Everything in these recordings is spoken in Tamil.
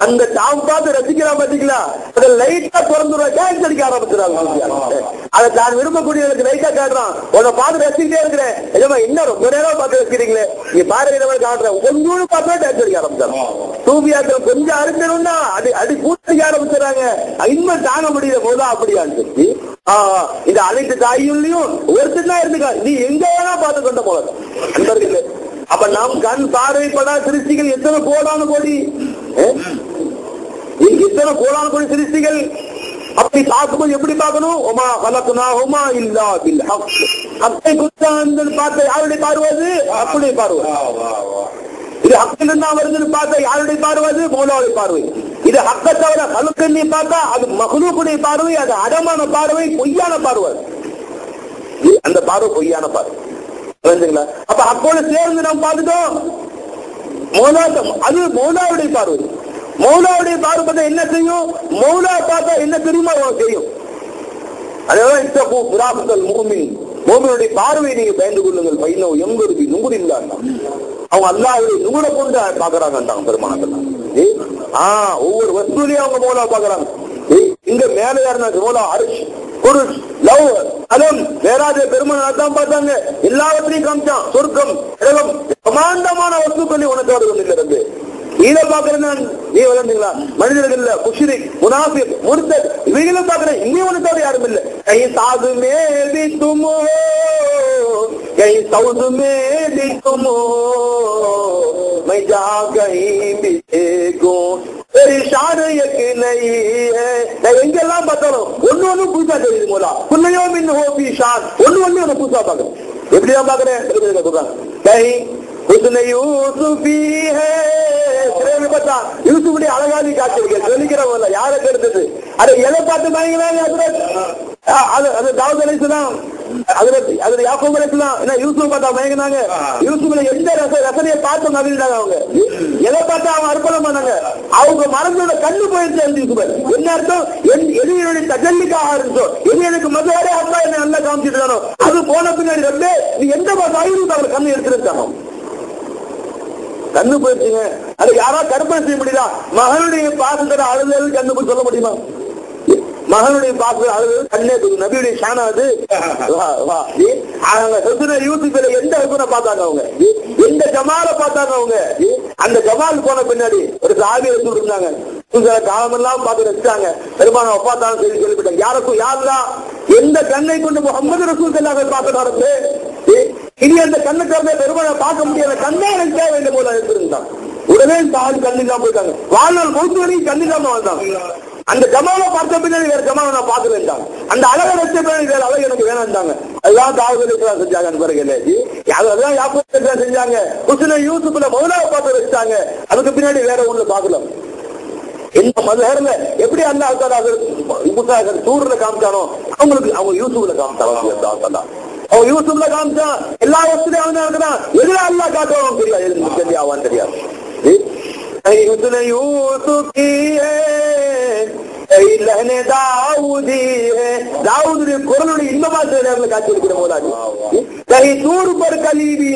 அந்த தாம் பார்த்து ரசிக்கலாம் பாத்தீங்களா, அதை லைட்டா திறந்துருவா டான்ஸ் அடிக்க ஆரம்பிச்சிருக்காங்க. அதை தான் விரும்பக்கூடியவர்களுக்கு லைட்டா காட்டுறான். உன்னை பார்த்து ரசிக்கிட்டே இருக்கிறேன், என்ன ரொம்ப நேரம் பார்த்து ரசிக்கிறீங்களே, நீ பாருங்க காட்டுறேன், கொஞ்சம் பார்த்தா டான்ஸ் அடிக்க ஆரம்பிச்சாங்க. சூபியாக்கள் கொஞ்சம் அறுக்கணும்னா அடி பூட்டிக்க ஆரம்பிச்சுறாங்க. இன்னும் தாங்க முடியல போதா அப்படியான்னு சொல்லி இந்த அனைத்து தாயுள்ளையும் ஒருத்தர் தான் இருந்துக்கா, நீ எங்க வேணா பார்த்து கொண்ட போல நண்பர்களே. அப்ப நாம் கண் பார்வைப்படா சிருஷ்டிகள் எத்தனை கோடான கோடி, எத்தனை கோடான கோடி சிருஷ்டிகள். அப்படி பார்க்கும்போது எப்படி பார்க்கணும், ஒமா கலக்குனா ஒமா இல்லா பில் ஹக், ஹக்கை குத்தான்னு பார்த்த யாருடைய பார்வது, அப்படியே பார்வை. இது ஹக்கில் தான் வருதுன்னு பார்த்தா யாருடைய பார்வது, மௌலாவுடைய பார்வை. இது ஹக்க தவிர கலுக்கண்ணி பார்த்தா அது மஹ்லூக்குடைய பார்வை, அது அடமான பார்வை, பொய்யான பார்வை. அந்த பார்வை பொய்யான பார்வை. அப்ப ஹக்கோட சேர்ந்து நாம் பார்த்துட்டோம் மௌலாத்தம், அது மௌலாவுடைய பார்வை. மௌலாவுடைய பார்வை பார்த்தா என்ன செய்யும், மௌலா பார்த்தா என்ன தெரியுமா செய்யும். அதனால மோமினுடைய பார்வையை நீங்க பயந்து கொள்ளுங்கள். பையனோ எங்களுக்கு நுங்குறு இல்லாம அவங்க அல்லாஹ்வை நுங்குற கொண்டு பாக்குறாங்க பெருமானத்தில். ஒவ்வொரு வஸ்துலையும் அவங்க மௌலா பாக்குறாங்க. இங்க மேல யாருன்னா மௌலா அரிஷ் குருஷ் லவ் அலம் வேறாத பெருமாள் தான் பார்த்தாங்க. எல்லாவற்றையும் காமிச்சான். சொர்க்கம் இடகம் பிரமாண்டமான வஸ்துக்களை உனக்கு இருந்து இதை பாக்குறேன். நீ வளர்ந்தீங்களா மனிதர்கள் குஷ்ரி முனாஃபிக் முர்தத் இவைகளும் பாக்குறேன். இங்கே உனக்கு யாரும் இல்லை. கை சாது maybe துமோ guy Saudi maybe துமோ my ஜா கहीं भी देखो எங்கெல்லாம் பார்த்தாலும் ஒண்ணு ஒண்ணு புதுசா தெரியுது. மூலா புள்ளையோ மின் ஹோபி ஷான் ஒண்ணு ஒண்ணு உன புதுசா பாக்குறேன். எப்படிதான் பாக்குறேன் யூசுஃபுடைய அழகாதி காட்சி சொல்லிக்கிறவங்க யாரை கருத்தது அதை எதை பார்த்து பயங்கராங்க. அது தாவூத் அலைஹிஸ்ஸலாம் அதுல யாக்கூப் அலைஹிஸ்ஸலாம் என்ன யூசுஃப் பார்த்தா மயங்கினாங்க. யூசுஃப்ல எந்த ரசனையை பார்த்து மகிழ்ந்தாங்க. அவங்க எதை பார்த்தா அவங்க அர்ப்பணம் பண்ணாங்க. அவங்க மனசோட கண்ணு போயிடுச்சு. யூசுஃப் என்ன அர்த்தம், எதிரியுடைய தஜல்லிக்காக இருந்தோம், எது எனக்கு மதுவாரே அப்பா என்ன நல்லா காமிச்சிட்டு அது போன பின்னாடி ரொம்ப நீ எந்த ஆயுதம் அவர் கண்ணு எடுத்துருக்காங்க. கண்ணு போயிடுச்சுங்க. அது யாரா கற்பனை செய்ய முடியுதா? மகனுடைய பாசத்தை அழுதல் கண்ணு போய் சொல்ல முடியுமா? மகனுடைய பாசத்தை அழுதல் கண்ணே நபியுடைய ஷானா அது. யூசுஃபில எந்த ஹுக்குனை பார்த்தாங்க அவங்க, எந்த ஜமால பார்த்தாங்க அவங்க. அந்த ஜமால் போன பின்னாடி ஒரு சாவி வச்சு இருந்தாங்க. காலமெல்லாம் பார்த்து வச்சாங்க. பெருமான ஒப்பாத்தாலும் சரி கேள்விப்பட்டாங்க. யாருக்கும் யாருதான் எந்த கண்ணை கொண்டு முகமது ரசூல் எல்லாமே பார்க்க நடந்து இனி அந்த கண்ணு கருதை பெருமான பார்க்க முடியாத கண்ணே எனக்கு தேவை போல இருந்தான். உடனே இந்த ஆள் கண்ணில்லாம போயிட்டாங்க. வாழ்நாள் பொறுத்து வரைக்கும் கண்ணில்லாம வாழ்ந்தாங்க. அந்த ஜமாவை பார்த்த பின்னாடி வேற ஜமாவை நான் பார்க்க வேண்டாம். அந்த அழகை வச்ச பின்னாடி வேற அழகு எனக்கு வேணாண்டாங்க. அதுதான் தாவூத் செஞ்சாங்க. நண்பர்களே அதெல்லாம் யாக்கூப் செஞ்சாங்க. ஹுஸ்ன யூசுஃப்ல மௌலாவை பார்த்து வச்சாங்க. அதுக்கு பின்னாடி வேற ஒண்ணு பார்க்கலாம். எந்த மதுஹர்ல எப்படி அல்லாஹ் சூர்ல காமிச்சானோ அவங்களுக்கு அவங்க யூசுஃப்ல காமிச்சாங்க. அவன் யூசுஃப்ல காமிச்சான். எல்லா வசதியும் அவன் இருக்கிறான். எதுல அல்லாஹ் காட்டுவான் தெரியாது. தெரியாவான்னு தெரியாது. தாவூதுடைய குரலுடைய இன்பமா காட்சி அளிக்கிற போதாது. தூர் பர் கலீமி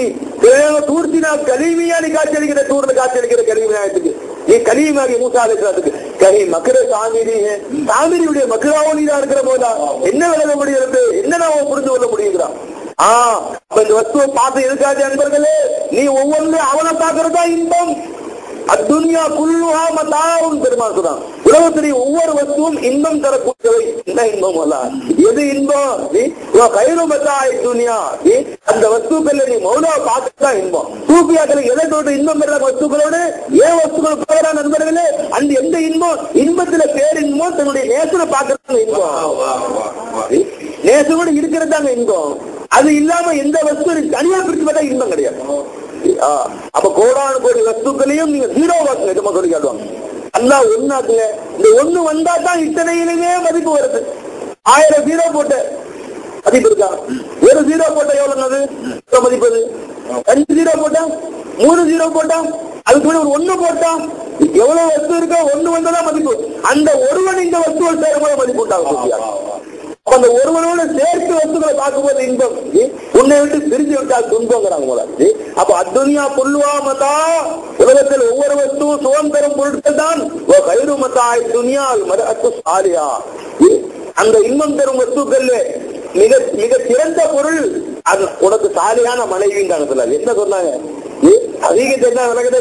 தூர்த்தினா கலீமியானி காட்சி அளிக்கிற தூர்ல காட்சி அளிக்கிற கலீமியாயத்துக்கு நீ கலீமாகி மூசா அளிக்கிறதுக்கு கை மக்கர சாமிரி சாமிரியுடைய மக்களாவணிதான் இருக்கிற போதா என்ன விளங்க முடிகிறது, என்ன நாம புரிந்து கொள்ள முடியுங்கிறான். இந்த வஸ்துவை பார்த்து இருக்காது நண்பர்களே. நீ ஒவ்வொன்றும் அவனை பார்க்கறதா இன்பம். அத்துன்யா குல்லுஹா மதாஉன் பெருமாள் சொல்றான். உலகத்துடைய ஒவ்வொரு வஸ்துவும் இன்பம் தரக்கூடியவை. என்ன இன்பம் அல்ல, எது இன்பம்? கைரு மதாஇ துன்யா. அந்த வஸ்துக்கள் நீ மௌலாவை பார்த்துதான் இன்பம். சூஃபியாக்களுக்கு எதை தோற்று இன்பம் பெற வஸ்துக்களோடு ஏன் வஸ்துக்கள் போகிறா நண்பர்களே? அந்த எந்த இன்பம், இன்பத்துல பேரின்பம் தன்னுடைய நேசனை பார்க்கறது இன்பம். நேசனோடு இருக்கிறதாங்க இன்பம். அது இல்லாம எந்த வஸ்து தனியா பிரிச்சு பார்த்தா இன்பம் கிடையாது. அப்ப கோடான கோடி வஸ்துக்களையும் நீங்க ஜீரோ வாக்குங்க. எதுமா சொல்லி காட்டுவாங்க. அல்லாஹ் ஒண்ணாக்குங்க. இந்த ஒண்ணு வந்தா தான் இத்தனையிலுமே மதிப்பு வருது. 1000 ஜீரோ போட்ட மதிப்பு இருக்கா? ஒரு ஜீரோ போட்டா எவ்வளவு மதிப்பது? 2 ஜீரோ போட்டா, 3 ஜீரோ போட்டா, அதுக்கு ஒரு 1 போட்டா எவ்வளவு வஸ்து இருக்கோ ஒண்ணு வந்ததான் மதிப்பு. அந்த ஒருவன் இந்த வஸ்துவை சேரும்போது மதிப்பு உண்டாகும். அந்த ஒருவனோட சேர்த்து வஸ்துக்களை பார்க்கும்போது இன்பம், உன்னை விட்டு பிரிஞ்சு விட்டால் துன்பங்கிறாங்க. அப்ப அத்துனியா புல்லுவா மதா, உலகத்தில் ஒவ்வொரு வஸ்துவும் சுகம் பெறும் பொருட்கள் தான். கயிறு மதாய் துனியால் மதத்து சாலியா, அந்த இன்பம் தரும் வஸ்துக்கள் மிக மிக சிறந்த பொருள் அது உனக்கு சாலியான மனைவின்னு சொல்லாது. என்ன சொன்னாங்க? அதிகத்தை என்ன விளக்கத்தை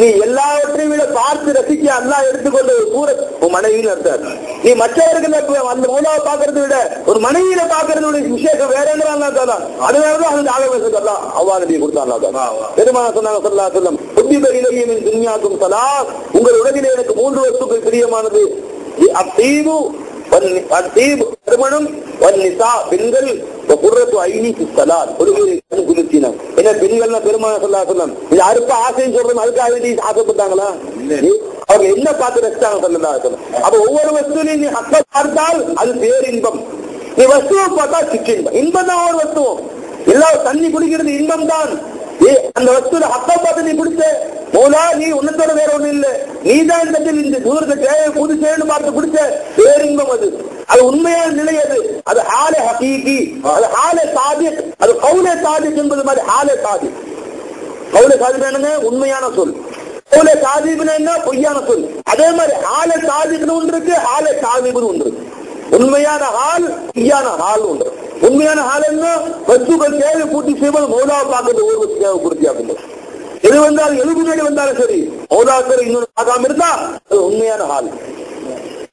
நீ எல்லாவற்றையும் விட பார்த்து ரசிக்க அல்லா எடுத்துக்கொண்ட ஒரு சூரத் உன் மனைவின்னு அர்த்தம். நீ மற்றவர்கள் அந்த மூலாவை பார்க்கறத விட ஒரு மனைவியில பார்க்கறதோட விசேஷம் வேற என்ன தான். அதனாலதான் அந்த ஆலோசனை அவ்வாறு கொடுத்தாங்க. பெருமான சொன்னாங்க சொல்லா சொல்லம் புத்தி பெரிய துன்யாக்கும் சலா, உங்கள் உலகிலே எனக்கு 3 வஸ்துக்கள் பிரியமானது. அத்தீவு திருமணம், பெண்கள், என்ன பெண்கள் பெருமான சொல்லா சொல்லம் இது அறுப்ப ஆசைன்னு சொல்றது அதுக்காக ஆசைப்பட்டாங்களா? அவங்க என்ன பார்த்து ரசிச்சாங்க சொல்லலா சொல்லம். அப்ப ஒவ்வொரு வஸ்துவையும் நீ ஹக்க பார்த்தால் அது பேரின்பம், நீ வஸ்துவை பார்த்தா சிற்றின்பம். இன்பம் தான் ஒவ்வொரு வஸ்துவும். எல்லாரும் தண்ணி குடிக்கிறது இன்பம் தான். அந்த வஸ்துல ஹக்க பார்த்து நீ குடிச்ச மோலா, நீ உன்னத்தோட வேற ஒண்ணு இல்ல, நீதான் இந்த தூரத்தை தேவை புது சேன்னு பார்த்து குடிச்ச பேரின்பம். அது உண்மையான நிலை. அது ஹாலே ஹகீகி, அது ஹாலே சாதிக், அது கௌலே சாதிக் என்பது மாதிரி ஹாலே சாதிக். கௌலே சாதிக் என்னங்க? உண்மையான சொல். கௌலே சாதிப்னு என்ன? பொய்யான சொல். அதே மாதிரி ஹாலே சாதிக்னு ஒன்று இருக்கு, ஹாலே சாதிப்னு ஒன்று இருக்கு. உண்மையான ஹால், பொய்யான ஹால் ஒன்று. உண்மையான ஹால் என்ன? வஸ்துக்கள் தேவை பூர்த்தி செய்வது மௌலாவை பார்க்கறது ஒரு வஸ்து தேவை பூர்த்தி ஆகும். எது வந்தாலும் எது முன்னாடி வந்தாலும் சரி மௌலாக்கள் இன்னொன்று பார்க்காம இருந்தா அது உண்மையான ஹால்.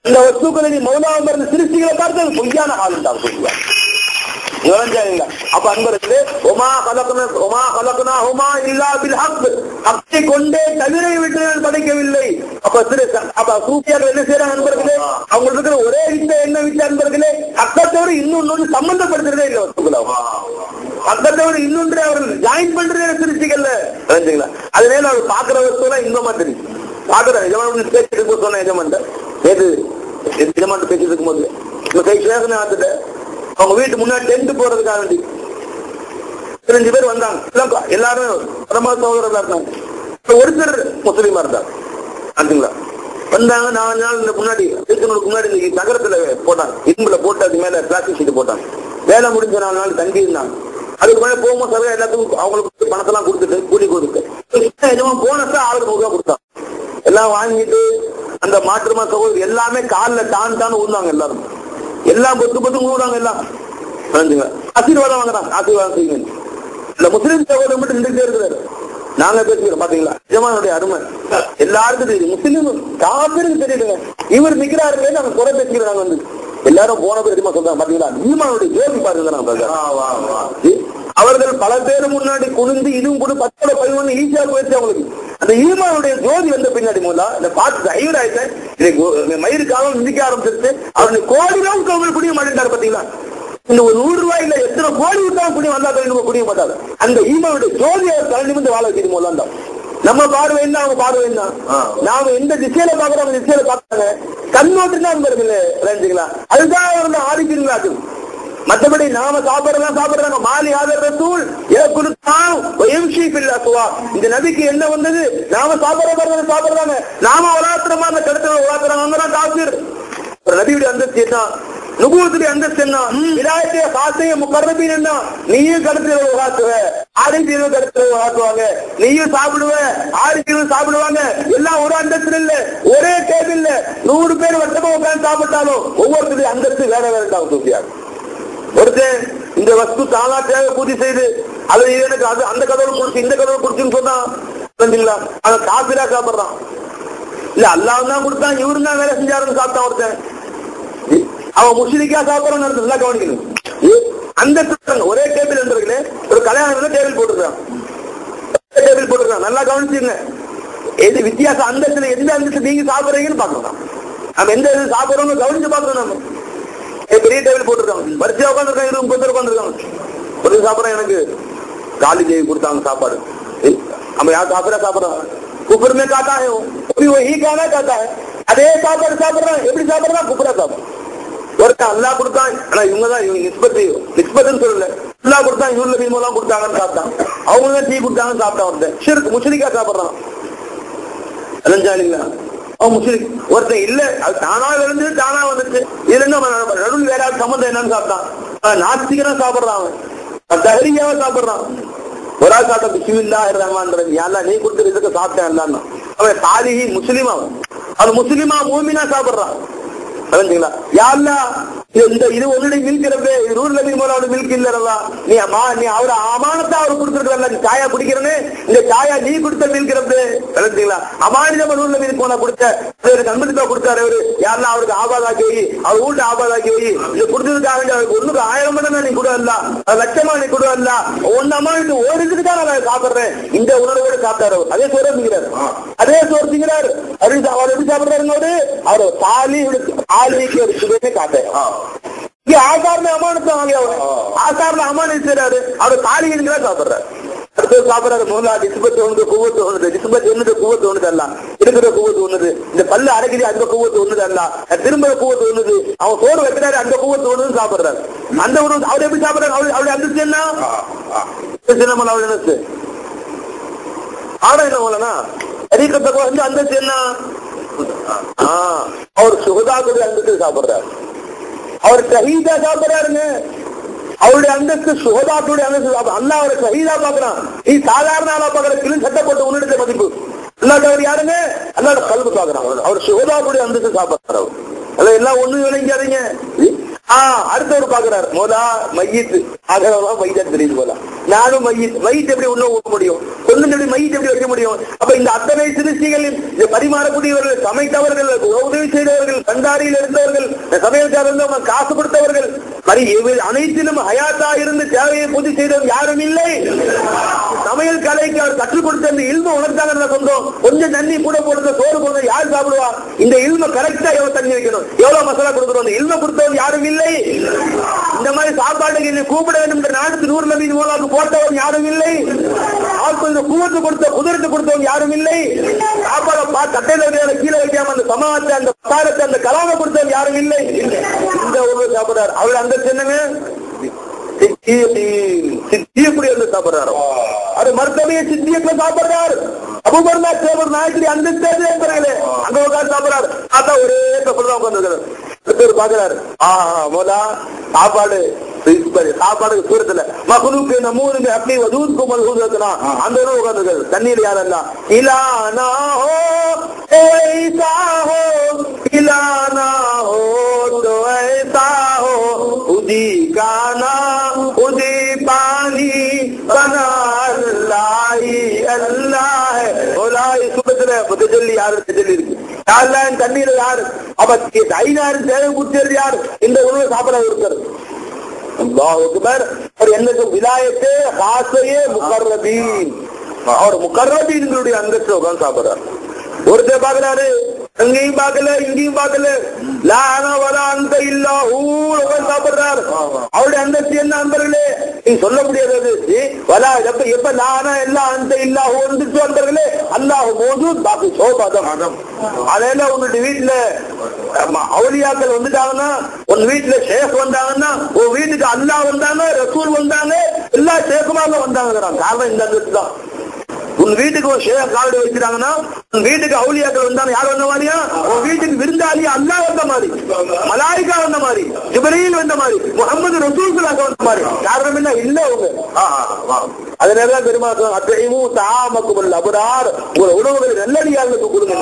இந்த வஸ்துக்களை நீ மௌலாவை மறந்த சிருஷ்டிகளை பார்த்து அது பொய்யான ஹால் தான் சொல்லுவாங்க. அப்ப அன்பர்களே, கொண்டே தவிரை விட்டு படைக்கவில்லை. அப்ப சூஃபியார்கள் என்ன செய்யறாங்க அன்பர்களே? அவங்களுக்கு இருக்கிற ஒரே என்ன விட்டு அன்பர்களே, அக்கத்தோடு இன்னொன்று சம்பந்தப்படுத்துறதே இல்லை. வஸ்துக்களை அக்கத்தோடு இன்னொன்று அவர்கள் ஜாயின் பண்றதே சிருஷ்டிகள்ல. அதனால அவர் பாக்குற வஸ்துலாம் இன்பமா தெரியும். பாக்குற எஜமான் பேசிட்டு சொன்ன எஜமான் நேற்று எஜமான் பேசிட்டு இருக்கும் போது கை சேசனை ஆத்துட்ட அவங்க வீட்டு முன்னாடி டென்ட் போறதுக்காக வேண்டி 15 பேர் வந்தாங்க. எல்லாரும் பரம சகோதரர்களா இருந்தாங்க. ஒருத்தர் முஸ்லீமா இருந்தாங்க. வந்தாங்க 4 நாள் முன்னாடி முன்னாடி நகரத்துல போட்டாங்க, இரும்புல போட்டு அது மேல பிளாஸ்டிக் ஷீட் போட்டாங்க. வேலை முடிஞ்ச 4 நாள் தங்கி இருந்தாங்க. அதுக்கு மேல போகும்போது சர்வே எல்லாத்துக்கும் அவங்களுக்கு பணத்தெல்லாம் கொடுத்துட்டு கூலி கொடுத்து போனஸா ஆளுக்கு 100 ரூபா கொடுத்தாங்க. எல்லாம் வாங்கிட்டு அந்த மாற்றுமா சகோதரர் எல்லாமே காலில் தான் ஊர்ந்தாங்க. எல்லாரும் எல்லாம் பொத்து ஊடுறாங்க. எல்லாம் ஆசீர்வாதம் வாங்குறாங்க, ஆசீர்வாதம் செய்யுங்க. இல்ல முஸ்லீம் சகோதரர் மட்டும் நின்றுட்டே இருக்கிறாரு. நாங்க பேசுகிறோம் பாத்தீங்களா? எஜமானுடைய அருமை எல்லாருக்கும் தெரியுது, முஸ்லீம் காப்பிருக்கு தெரியுதுங்க. இவர் நிக்கிறாரு நாங்க குறை பேசிக்கிறாங்க. வந்து எல்லாரும் போன பேர் தெரியுமா சொல்றாங்க பாத்தீங்களா? ஈமானுடைய ஜோதி பாருங்க. அவர்கள் பல பேர் முன்னாடி குனிந்து இதுவும் கூட 10-11 ஈஸியா போயிடுச்சு அவங்களுக்கு. அந்த ஈமானுடைய ஜோதி வந்த பின்னாடி மூலா இந்த பார்த்து ஐவர் ஆயிட்டேன் மயிறு காலம் நிதிக்க ஆரம்பிச்சிருச்சு. அவருடைய கோடிலாம் அவங்க புரிய மாட்டேன்டாரு பாத்தீங்களா? இந்த ஒரு 100 ரூபாய் இல்ல எத்தனை கோடி விட்டாலும் புரிய வந்தா புரிய மாட்டாங்க. அந்த ஈமானுடைய ஜோதி அவர் தலை நிமிந்து வாழ வைக்கிறது மூலம் தான். நம்ம பார்வை என்ன, அவங்க பார்வை என்ன, நாம எந்த திசையில பாக்குறோம் அந்த திசையில பார்த்தாங்க. கண்ணோட்டுனா இருந்துங்களா? அதுதான் அவர் ஆதிக்கிறீங்களா? அது மற்றபடி நாம சாப்பிடுறாங்க. மாலி ஆதர் ரசூல் இந்த நபிக்கு என்ன வந்தது? நாம சாப்பிடுறாங்க. நாம உலாத்திரமா அந்த கடத்துல உலாத்துறாங்க. காப்பீர் நபியுடைய அந்தஸ்து என்ன, நுபுவத்துடைய அந்தஸ்து என்ன, விலாயத்தைய காசைய முகர்ரபீன் என்ன? நீயும் கடத்துல உலாத்துவ, ஆதித்தீரும் கடத்துல உலாத்துவாங்க. நீயும் சாப்பிடுவ, ஆதித்தீரும் சாப்பிடுவாங்க. எல்லாம் ஒரு அந்தஸ்து இல்ல, ஒரே டேபிள்ல 100 பேர் வட்டமா உட்கார்ந்து சாப்பிட்டாலும் ஒவ்வொருத்தருடைய அந்தஸ்து வேற வேற தான். சூஃபியா ஒருத்தன் இந்த வஸ்து தானா தேவை பூர்த்தி செய்து அது எனக்கு அது அந்த கதவை குடிச்சு இந்த கதவை குடிச்சுன்னு சொன்னா அவன் காப்பிலா சாப்பிடுறான். இல்ல அல்லாஹ் தான் கொடுத்தான், இவரு தான் வேலை செஞ்சாருன்னு சாப்பிட்டான். ஒருத்தன் அவன் முஸ்லிக்கா சாப்பிடறான்னு நல்லா கவனிக்கணும். அந்த ஒரே டேபிள் என்றே ஒரு கல்யாணம் டேபிள் போட்டுருக்கான். நல்லா கவனிச்சுங்க. எது வித்தியாசம் அந்தஸ்துல எந்த அந்தஸ்து நீங்க சாப்பிடுறீங்கன்னு பாக்கலாம். நம்ம எந்த இது சாப்பிடுறோம்னு கவனிச்சு பார்க்கணும். நம்ம பெரிய டேபிள் போட்டிருக்காங்க, வரிசையா உட்காந்துருக்காங்க, 20 பேர் உட்காந்துருக்காங்க. ஒரு சாப்பிட்றேன் எனக்கு காலி தேவி கொடுத்தாங்க சாப்பாடு. நம்ம யார் சாப்பிட்றாங்க குப்பருமே காத்தா கானா காத்தா அதே சாப்பாடு சாப்பிடுறான். எப்படி சாப்பிடுறான்? குப்பரா சாப்பிடும். ஒருத்தன் அல்லா கொடுத்தான், ஆனா இவங்கதான் நிஸ்பத்துன்னு சொல்லல, அல்லா கொடுத்தான் இவருல மீன்மெல்லாம் கொடுத்தாங்கன்னு சாப்பிட்டான். அவங்க டீ கொடுத்தாங்கன்னு சாப்பிட்டான். ஒருத்தன் ஷிர்க் முஸ்லிக்கா சாப்பிடுறான். அலஞ்சா இல்லைங்களா? அவன் முஸ்லிம். ஒருத்தன் இல்ல அது தானா இருந்து தானா வந்துச்சு. இதுல என்ன நடுவில் வேற சம்பந்தம் என்னன்னு சாப்பிட்டான். நாஸ்திகனா சாப்பிடுறான், அவன் தஹரியாவா சாப்பிடுறான். ஒரு ஆள் சாப்பிட்ட பிஸ்மில்லாஹிர் ரஹ்மானிர் ரஹீம் நீ கொடுத்துரு இதுக்கு சாப்பிட்டேன். அவன் சாலிஹி முஸ்லிமா, அவன் முஸ்லிமா மூமினா சாப்பிடுறான். இது உன்னுடைய மில்க் ரப்பே, ரூல் நபி மோலாவோட மில்க் இல்லறதா, நீ அவரு அமானத்தா அவரு கொடுத்துருக்கல, நீ சாயா குடிக்கிறேன்னு இந்த சாயா நீ கொடுத்த மில்க் ரப்பே. அமானிதமா ரூல் நபி போனா கொடுத்த கண்மணிக்கா கொடுத்தாரு அவரு. யாரெல்லாம் அவருக்கு ஆபாதாக்கி வை, அவர் வீட்டு ஆபாதாக்கி வை. இது கொடுத்ததுக்காக அவருக்கு ஒண்ணுக்கு 1000 மடங்கு நீ கொடுவா, லட்சமா நீ கொடுவா, ஒன்னு அமானிட்டு ஓடுறதுக்கு தான் நான் சாப்பிடுறேன். இந்த உணர்வோடு சாப்பிட்டாரு அவர். அதே சோறு திங்கிறார், அதே சோறு திங்கிறார். அவர் எப்படி சாப்பிடுறாருங்க? அவரு ஆலிக்கு ஒரு சுகமே காட்டாரு. ஆசார்ல அமானத்தை வாங்கி ஆசார்ல அமானம் செய்யறாரு. அவர் தாலிகளா சாப்பிடுறாரு. அடுத்தது சாப்பிடறாரு. முதல்ல டிஸ்பத் ஒன்று குவத்து ஒண்ணுது, டிஸ்பத் என்னது குவத்து ஒண்ணுது அல்ல, இருக்கிற குவத்து ஒண்ணுது, இந்த பல்லு அரைக்குது அந்த குவத்து ஒண்ணுது அல்ல, திரும்ப குவத்து ஒண்ணுது. அவன் சோறு வைக்கிறாரு, அந்த குவத்து ஒண்ணு சாப்பிடுறாரு. அந்த ஒரு அவர் எப்படி சாப்பிடுறாரு? அவருடைய அந்தஸ்து என்ன? சின்னமல அவருடைய அந்தஸ்து ஆனா என்ன போலனா அதிகத்தை வந்து அந்தஸ்து என்ன? அவர் சுகதாக்குடைய அந்தஸ்து சாப்பிடுறாரு. அவர் ஷஹீதா சாப்பிடுறாருங்க. அவருடைய அந்தஸ்து சுகதாக்குடைய அந்தஸ்து. அல்லா அவரை ஷஹீதா பாக்குறான். நீ சாதாரண ஆளா பாக்குற கிளி சட்டப்பட்ட உன்னிடத்தை மதிப்பு அல்லாத அவர் யாருங்க? அல்லாட கல்வி பாக்குறான். அவர் சுகதாக்குடைய அந்தஸ்து சாப்பிடுறாரு. அதெல்லாம் எல்லாம் ஒண்ணு விளங்காதீங்க. அடுத்தவர் பாக்குறாரு. மோலா மையத்து ஆகலாம் மைதான் தெரியுது போல. நானும் மையத்து எப்படி உள்ள ஊக்க முடியும்? ஒண்ணு மையத்து எப்படி வைக்க முடியும்? அப்ப இந்த அத்தனை சிறுசிகளில் இந்த பரிமாறக்கூடியவர்கள், சமைத்தவர்கள், உதவி செய்தவர்கள், கண்டாரியில் இருந்தவர்கள், சமையல்காரர் இருந்தவங்க, காசு கொடுத்தவர்கள், அனைத்திலும் ஹயாத்தா இருந்து தேவையை பூர்த்தி செய்தவர் யாரும் இல்லை. சமையல் கலைக்கு அவர் கற்றுக் கொடுத்த இந்த இல்ம உணர்த்தாங்க சொந்தம். கொஞ்சம் தண்ணி கூட போடுறது, சோறு போடுறது யார் சாப்பிடுவா? இந்த இல்ம கரெக்டா எவ்வளவு தண்ணி வைக்கணும், எவ்வளவு மசாலா கொடுக்கணும், இந்த இல்ம கொடுத்தவர் யாரும் இல்லை. இந்த மாதிரி சாப்பாட்டுக்கு கூப்பிட வேண்டும் என்ற நாட்டுக்கு 100 நபி மூலம் போட்டவன் யாரும் இல்லை. கொஞ்சம் கூவத்து கொடுத்த குதிரத்து கொடுத்தவன் யாரும் இல்லை. சாப்பாடை கட்டையில கீழே வைக்காம அந்த சமாஜத்தை, அந்த பசாரத்தை, அந்த கலாமை கொடுத்தவன் யாரும் இல்லை. இந்த ஒரு சாப்பிடுறாரு. அவர் அந்த சின்னமே சித்தியப்படி வந்து சாப்பிடுறாரு. அது மருத்துவமையை சித்தியப்ப சாப்பிடுறாரு. அபூபக்கர் சேவர் நாயகரி அந்த இருக்கிறாங்களே அங்க உட்கார்ந்து சாப்பிடுறாரு. பார்த்தா ஒரே கப்பல் தான் உட்கார்ந்து பாக்குறாரு. மோலா சாப்பாடு சாப்பாடு சூரத்துல மகளுக்கு நமூருங்க அப்படி வதூருக்கு மல்ஹூதனா அந்த உட்கார்ந்து தண்ணீர் யாரெல்லாம் இலானா ஹோ ऐसा हो खिलाना हो तो ऐसा हो उदी गाना उदी पानी बना अल्लाह अल्लाह ओलाई सुबह मुतजल्ली यार तजल्ली இருக்கு. யாரெல்லாம் தண்ணீர் யார்? அப்ப 5,000 தேவை குடிச்சது யார்? இந்த உணவு சாப்பிட இருக்கிறது. அல்லாஹ் அக்பர். அவர் என்னது விலாயத்தே காசையே முகர்ரபீன். அவர் முகர்ரபீன்களுடைய அந்தஸ்து உட்கார்ந்து சாப்பிடுறாரு. ஒருத்தர் பாக்குறாரு, அங்கேயும் பார்க்கல இங்கேயும் பார்க்கல, லானா வரா அந்த இல்லா உட்கார்ந்து சாப்பிடுறாரு. அவருடைய அந்தஸ்து என்ன அன்பர்களே? நீங்க சொல்ல முடியாது. வரா எப்ப லானா எல்லாம் அந்த இல்லா வந்துச்சு அன்பர்களே. அல்லாஹ் மௌஜூத் பாக்கி சோபாதம். அதனால உங்களுடைய வீட்டுல அவுலியாக்கள் வந்துட்டாங்கன்னா, உன் வீட்டுல ஷேக் வந்தாங்கன்னா, உன் வீட்டுக்கு அல்லாஹ் வந்தாங்க, ரசூல் வந்தாங்க, எல்லா ஷேக்குமாக வந்தாங்க. காரணம் இந்த அந்தஸ்து தான். உன் வீட்டுக்கு ஒரு ஷேக் காவடி வச்சிருக்காங்கன்னா, உன் வீட்டுக்கு அவுலியாக்கள் வந்தாங்க. யார் வந்த மாதிரியா? உன் வீட்டுக்கு விருந்தாளி அல்லாஹ் வந்த மாதிரி, மலாயிகா வந்த மாதிரி, ஜிப்ரீல் வந்த மாதிரி, முஹம்மது ரசூலுல்லாஹ் வந்த மாதிரி. காரணம் என்ன? இல்ல அவங்க. அதனாலதான் பெருமாள் அத்தையும் தாமக்குமல் அபரார், ஒரு உணவுகளை நல்லடியார்களுக்கு கொடுங்க.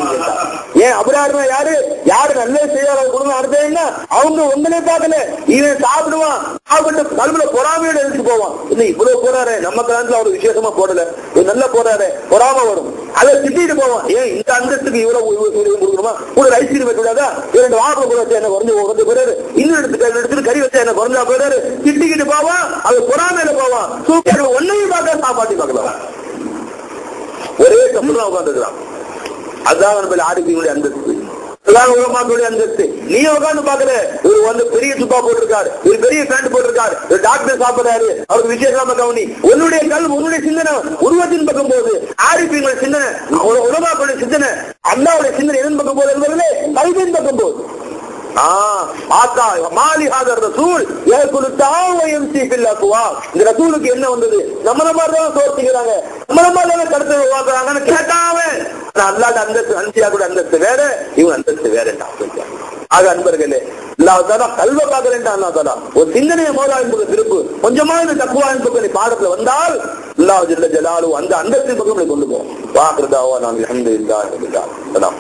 ஏன் அபரார்னா யாரு? யாரு நல்ல செய்யாத கொடுங்க. அர்த்தம் என்ன? அவங்க உங்களே பார்க்கல, இவன் சாப்பிடுவான், சாப்பிட்டு கல்வில பொறாமையோட எடுத்து போவான். இல்ல இவ்வளவு போறாரு, நம்ம காலத்துல அவரு விசேஷமா போடல, நல்லா போறாரு, பொறாம வரும், அதை திட்டிட்டு போவான். ஏன் இந்த அந்தஸ்துக்கு இவ்வளவு கொடுக்கணுமா? கூட ஐஸ்கிரீம் வைக்கூடாதா? 2 வாரத்துல கூட வச்சா என்ன குறைஞ்சு போறாரு, இன்னும் எடுத்துட்டு கறி வச்சா என்ன குறைஞ்சா போறாரு, திட்டிக்கிட்டு போவான். அது பொறாமையில போவான். சூப்பர் ஒன்னையும் பார்க்க சாப்பாட்டி பார்க்கலாம். ஒரே கப்பல் தான் உட்காந்துக்கிறான். அதுதான் நம்ம ஆடிப்பினுடைய அந்தஸ்து, அதுதான் உலமாக்களுடைய அந்தஸ்து. நீ உட்காந்து பாக்கல, இவர் வந்து பெரிய துப்பா போட்டிருக்காரு, இவர் பெரிய பேண்ட் போட்டிருக்காரு, ஒரு டாக்டர் சாப்பிடுறாரு, அவருக்கு விசேஷமா கவனி. உன்னுடைய கல்வி, உன்னுடைய சிந்தனை உருவத்தின் பக்கம் போகுது. ஆடிப்பினுடைய சிந்தனை, உலமாக்களுடைய சிந்தனை, அல்லாவுடைய சிந்தனை எதன் பக்கம் போகுது என்பதிலே கல்வியின் பக்கம் போகுது. இந்த ரசூலுக்கு என்ன வந்தது? நம்மள மாதிரிதான் சோர்த்திக்கிறாங்க, நம்மள மாதிரிதான் கருத்து உருவாக்குறாங்கன்னு கேட்டாம அல்லாத அந்தஸ்து, அன்சியா கூட அந்தஸ்து வேற, இவங்க அந்தஸ்து வேற. ஆக அன்பர்களே, அல்லாஹ் தஆலா கல்வ பார்க்கிறேன். அல்லாஹ் தஆலா ஒரு சிந்தனையை மோதா என்பது திருப்பு கொஞ்சமா இந்த தக்குவா என்பது பாடத்துல வந்தால் அல்லாஹ் ஜல்ல ஜலாலுஹு அந்த அந்தஸ்தின் பக்கம் கொண்டு போவோம். வாஹிரு தாவானா அல்ஹம்துலில்லாஹி ரப்பில் ஆலமீன்.